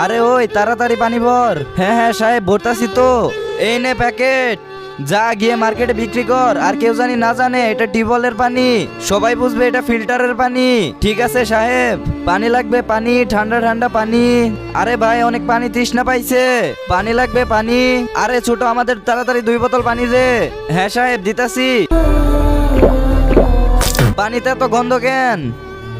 আরে ওই তাড়াতাড়ি পানি ভর। হ্যাঁ হ্যাঁ সাহেব ভরতাছি তো। এই নে প্যাকেট, যা গিয়ে মার্কেটে বিক্রি কর। আর কেউ জানি না জানে এটা টিউবওয়েলের পানি, সবাই বুঝবে এটা ফিল্টারের পানি। ঠিক আছে সাহেব, পানি লাগবে, পানি, ঠান্ডা ঠান্ডা পানি। আরে ভাই অনেক পানি তৃষ্ণা পাইছে, পানি লাগবে পানি। আরে ছোট আমাদের তাড়াতাড়ি 2 বোতল পানি দে। হ্যাঁ সাহেব দিতাছি। পানিতে তো গন্ধ কেন?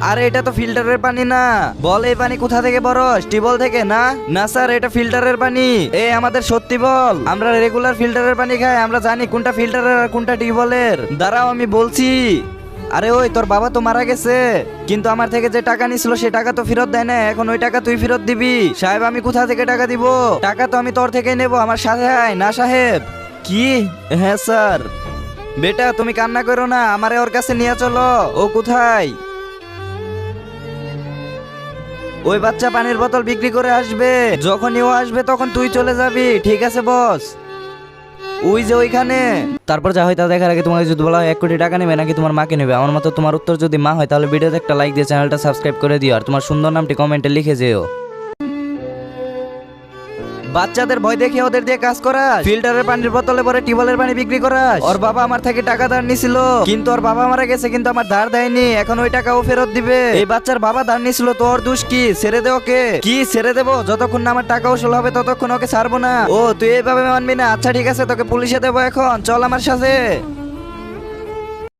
আরে এটা তো ফিল্টারের পানি না। বল এই পানি কোথা থেকে বরস? টিউবওয়েল থেকে না? না স্যার এটা ফিল্টারের পানি। এই আমাদের সত্যি বল, আমরা রেগুলার ফিল্টারের পানি খাই, আমরা জানি কোনটা ফিল্টারের আর কোনটা টিউবওয়েলের। দাঁড়াও আমি বলছি। আরে ওই তোর বাবা তো মারা গেছে, কিন্তু আমার থেকে যে টাকা নিছিল সে টাকা তো ফেরত দেয় না। এখন ওই টাকা তুই ফেরত দিবি। সাহেব আমি কোথা থেকে টাকা দিব? টাকা তো আমি তোর থেকেই নেব, আমার সাথে আয় না সাহেব। কি? হ্যাঁ স্যার। বেটা তুমি কান্না করো না, আমারে ওর কাছে নিয়ে চলো। ও কোথায়? ওই বাচ্চা পানির বোতল বিক্রি করে আসবে, যখনই ও আসবে তখন তুই চলে যাবি। ঠিক আছে বস? ওই যে ওইখানে। তারপর যা হয় তা দেখার আগে তোমাকে যদি বলা হয় 1 কোটি টাকা নেবে নাকি তোমার মাকে নেবে, আমার মতো তোমার উত্তর যদি মা হয় তাহলে ভিডিওতে একটা লাইক দিয়ে চ্যানেলটা সাবস্ক্রাইব করে দিও, আর তোমার সুন্দর নামটি কমেন্টে লিখে যেও। বাচ্চাদের ভয় দেখে ওদের দিয়ে কাজ করাস, ফিল্টারের পানির বোতলে ভরে টিউবওয়েলের পানি বিক্রি করাস। ওর বাবা আমার থেকে টাকা ধার নিছিল, কিন্তু ওর বাবা মারা গেছে, কিন্তু আমার ধার দেয়নি। এখন ওই টাকা ও ফেরত দিবে। এই বাচ্চার বাবা ধার নিছিল, তোর দোষ কি? ছেড়ে দে ওকে। কি ছেড়ে দেবো? যতক্ষণ না আমার টাকা উসুল হবে ততক্ষণ ওকে ছাড়বো না। ও তুই এইভাবে মানবি না? আচ্ছা ঠিক আছে, তোকে পুলিশে দেবো এখন, চল আমার সাথে।